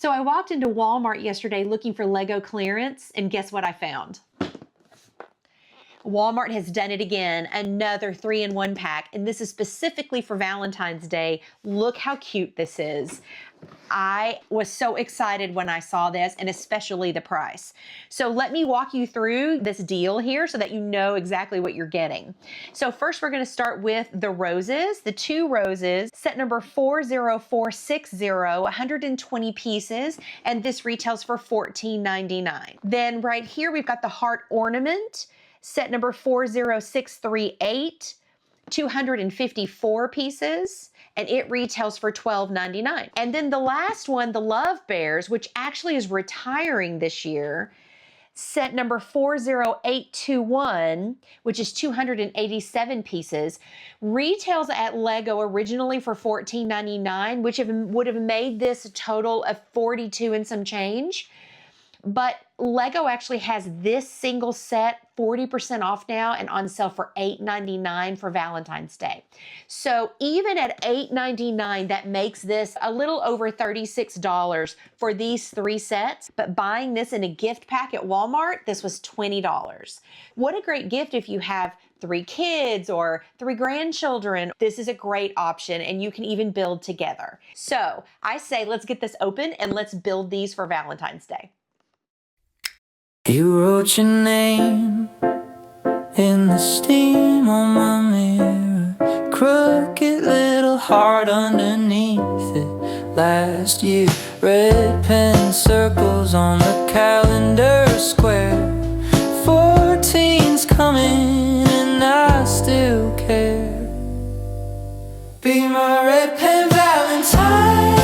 So I walked into Walmart yesterday looking for Lego clearance, and guess what I found? Walmart has done it again, another 3-in-1 pack, and this is specifically for Valentine's Day. Look how cute this is. I was so excited when I saw this, and especially the price. So let me walk you through this deal here so that you know exactly what you're getting. So first we're going to start with the roses, the 2 roses, set number 40460, 120 pieces, and this retails for $14.99. Then right here we've got the heart ornament, set number 40638, 254 pieces, and it retails for $12.99. And then the last one, the Love Bears, which actually is retiring this year, set number 40821, which is 287 pieces, retails at Lego originally for $14.99, which would have made this a total of $42 and some change. But Lego actually has this single set 40% off now and on sale for $8.99 for Valentine's Day. So even at $8.99, that makes this a little over $36 for these 3 sets. But buying this in a gift pack at Walmart, this was $20. What a great gift if you have 3 kids or 3 grandchildren. This is a great option, and you can even build together. So I say let's get this open and let's build these for Valentine's Day. You wrote your name in the steam on my mirror, crooked little heart underneath it. Last year, red pen circles on the calendar square. 14's coming and I still care. Be my red pen Valentine.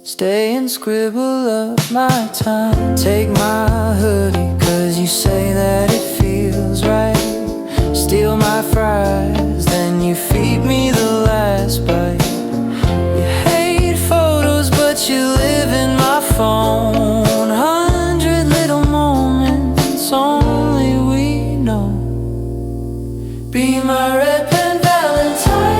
Stay and scribble up my time. Take my hoodie, cause you say that it feels right. Steal my fries, then you feed me the last bite. You hate photos, but you live in my phone. 100 little moments only we know. Be my red pen Valentine.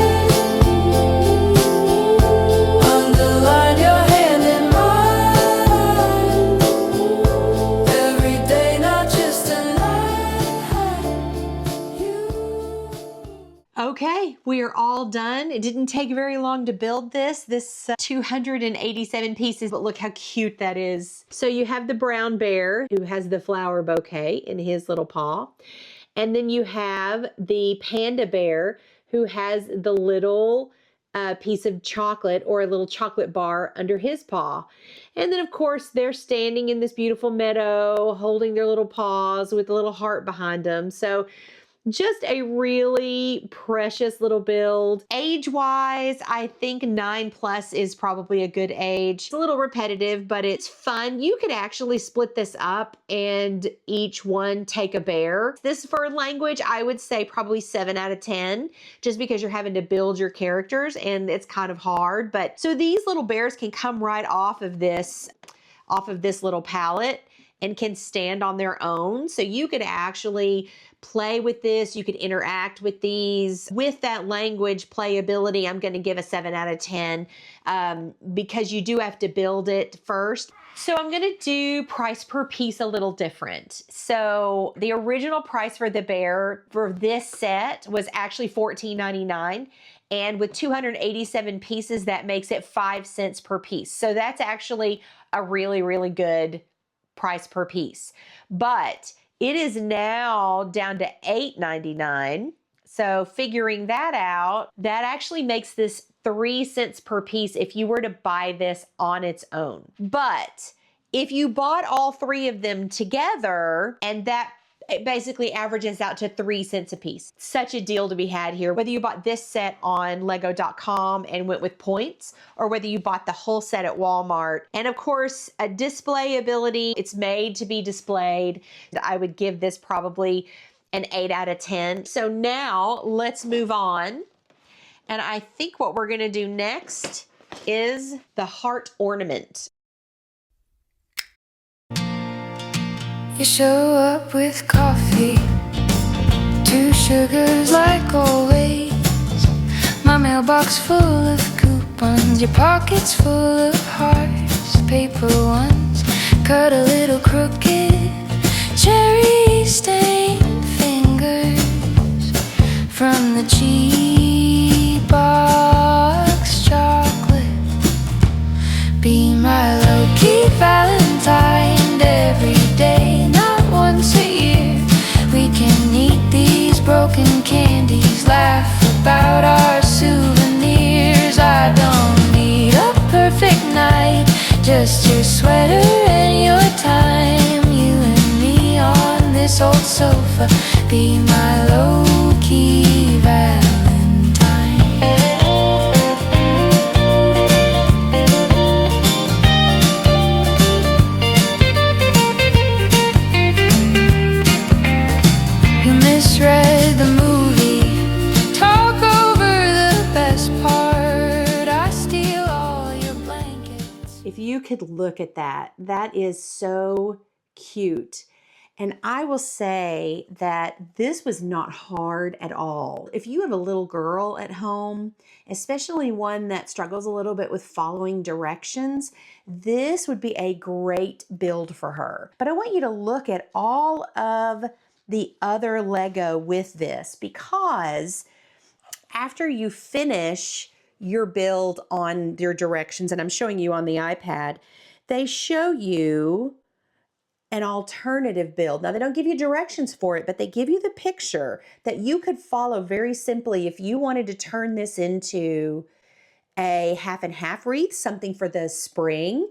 Okay, we are all done. It didn't take very long to build this 287 pieces, but look how cute that is. So you have the brown bear who has the flower bouquet in his little paw. And then you have the panda bear who has the little piece of chocolate or a little chocolate bar under his paw. And then of course they're standing in this beautiful meadow holding their little paws with a little heart behind them. So just a really precious little build. Age-wise, I think 9+ is probably a good age. It's a little repetitive, but it's fun. You could actually split this up and each one take a bear. This for language, I would say probably 7 out of 10, just because you're having to build your characters and it's kind of hard. But so these little bears can come right off of this little palette and can stand on their own. So you could actually play with this. You could interact with these. With that language playability, I'm going to give a 7 out of 10 because you do have to build it first. So I'm going to do price per piece a little different. So the original price for the bear for this set was actually $14.99. And with 287 pieces, that makes it 5 cents per piece. So that's actually a really, really good price per piece. But it is now down to $8.99. So figuring that out, that actually makes this 3 cents per piece if you were to buy this on its own. But if you bought all 3 of them together, and that it basically averages out to 3 cents a piece. Such a deal to be had here. Whether you bought this set on lego.com and went with points, or whether you bought the whole set at Walmart. And of course, a display ability, it's made to be displayed. I would give this probably an 8 out of 10. So now let's move on. And I think what we're going to do next is the heart ornament. You show up with coffee, 2 sugars like always. My mailbox full of coupons, your pockets full of hearts, paper ones, cut a little crooked, cherry stained fingers from the cheap box chocolate. Be my low-key Valentine every day, not once a year. We can eat these broken candies, laugh about our souvenirs. I don't need a perfect night, just your sweater and your time. You and me on this old sofa, be my low-key Valentine. You misread the movie, talk over the best part. I steal all your blankets. If you could look at that, that is so cute. And I will say that this was not hard at all. If you have a little girl at home, especially one that struggles a little bit with following directions, this would be a great build for her. But I want you to look at all of the other Lego with this, because after you finish your build on your directions, and I'm showing you on the iPad, they show you an alternative build. Now, they don't give you directions for it, but they give you the picture that you could follow very simply if you wanted to turn this into a half and half wreath, something for the spring.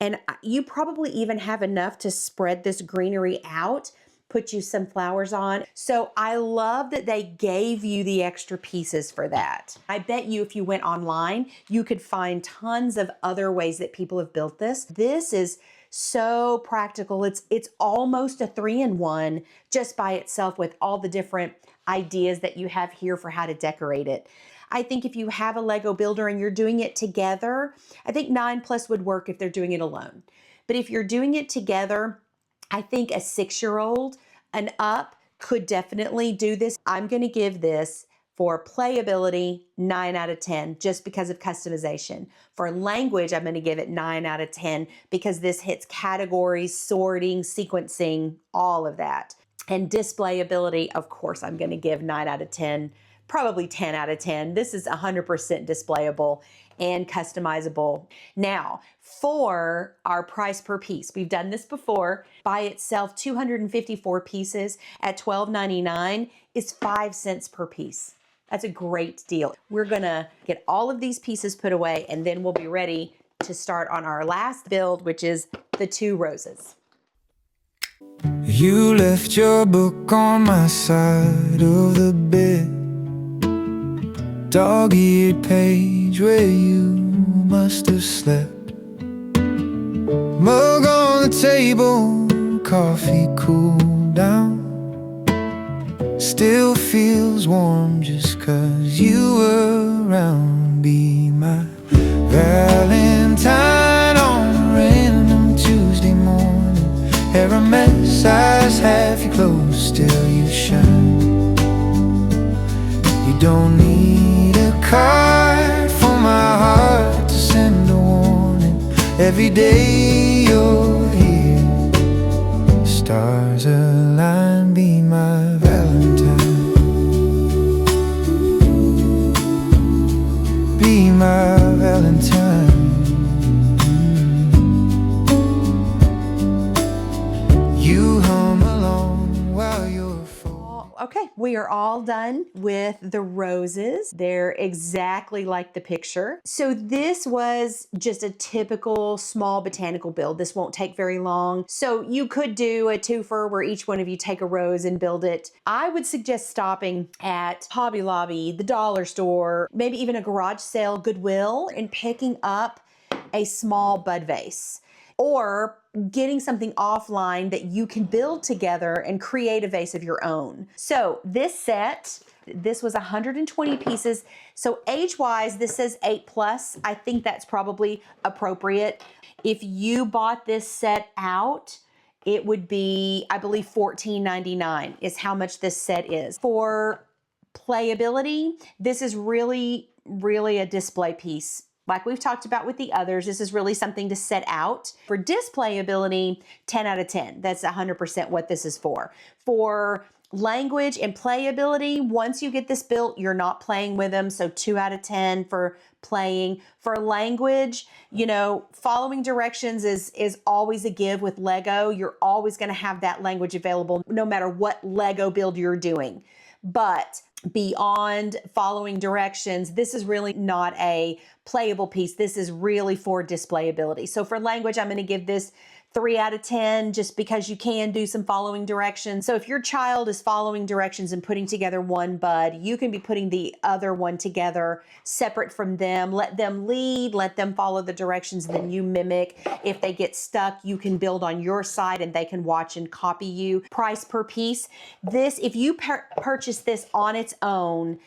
And you probably even have enough to spread this greenery out, put you some flowers on. So I love that they gave you the extra pieces for that. I bet you if you went online, you could find tons of other ways that people have built this. This is so practical. It's almost a 3-in-1 just by itself, with all the different ideas that you have here for how to decorate it. I think if you have a Lego builder and you're doing it together, I think 9+ would work if they're doing it alone. But if you're doing it together, I think a 6-year-old and up could definitely do this. I'm going to give this, for playability, 9 out of 10, just because of customization. For language, I'm going to give it 9 out of 10 because this hits categories, sorting, sequencing, all of that. And displayability, of course, I'm going to give 9 out of 10, probably 10 out of 10. This is 100% displayable and customizable. Now, for our price per piece, we've done this before. By itself, 254 pieces at $12.99 is 5 cents per piece. That's a great deal. We're gonna get all of these pieces put away, and then we'll be ready to start on our last build, which is the 2 roses. You left your book on my side of the bed, dog-eared page where you must have slept. Mug on the table, coffee cooled down, still feels warm just 'cause you were around. Be my Valentine on a random Tuesday morning. Hair a mess, eyes half you closed, still you shine. You don't need a card for my heart to send a warning. Every day you're here, stars align. Be my Valentine, be my Valentine. You hum along while you're full. Okay, we are all done with the roses. They're exactly like the picture. So this was just a typical small botanical build. This won't take very long. So you could do a twofer where each one of you take a rose and build it. I would suggest stopping at Hobby Lobby, the dollar store, maybe even a garage sale, Goodwill, and picking up a small bud vase. Or getting something offline that you can build together and create a vase of your own. So this set, this was 120 pieces. So age-wise, this says 8+. I think that's probably appropriate. If you bought this set out, it would be, I believe, $14.99 is how much this set is. For playability, this is really a display piece. Like we've talked about with the others, this is really something to set out. For displayability, 10 out of 10. That's 100% what this is for. For language and playability, once you get this built, you're not playing with them, so 2 out of 10 for playing. For language, you know, following directions is always a give with Lego. You're always going to have that language available no matter what Lego build you're doing. But beyond following directions, this is really not a playable piece. This is really for displayability. So for language, I'm going to give this 3 out of 10 just because you can do some following directions. So if your child is following directions and putting together one bud, you can be putting the other one together separate from them. Let them lead, let them follow the directions, and then you mimic. If they get stuck, you can build on your side and they can watch and copy you. Price per piece. This, if you purchase this on its own,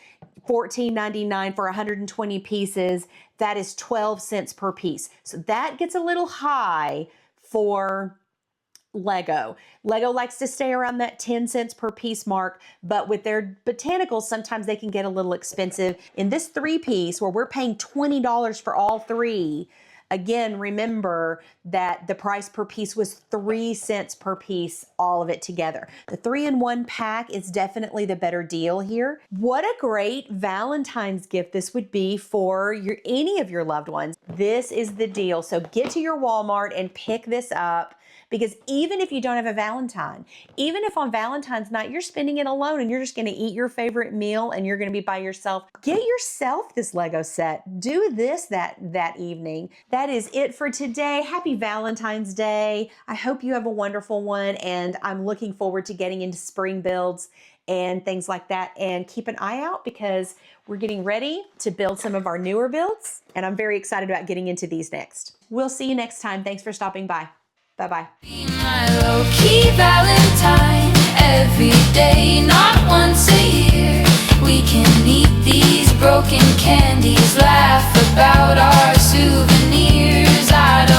$14.99 for 120 pieces, that is 12 cents per piece. So that gets a little high for Lego. Lego likes to stay around that 10 cents per piece mark, but with their botanicals, sometimes they can get a little expensive. In this 3-piece, where we're paying $20 for all 3, again, remember that the price per piece was 3 cents per piece, all of it together. The 3-in-1 pack is definitely the better deal here. What a great Valentine's gift this would be for any of your loved ones. This is the deal. So get to your Walmart and pick this up. Because even if you don't have a Valentine, even if on Valentine's night you're spending it alone and you're just going to eat your favorite meal and you're going to be by yourself, get yourself this Lego set. Do this that evening. That is it for today. Happy Valentine's Day. I hope you have a wonderful one, and I'm looking forward to getting into spring builds and things like that. And keep an eye out because we're getting ready to build some of our newer builds, and I'm very excited about getting into these next. We'll see you next time. Thanks for stopping by. Bye-bye. Be my low-key Valentine, every day, not once a year. We can eat these broken candies, laugh about our souvenirs. I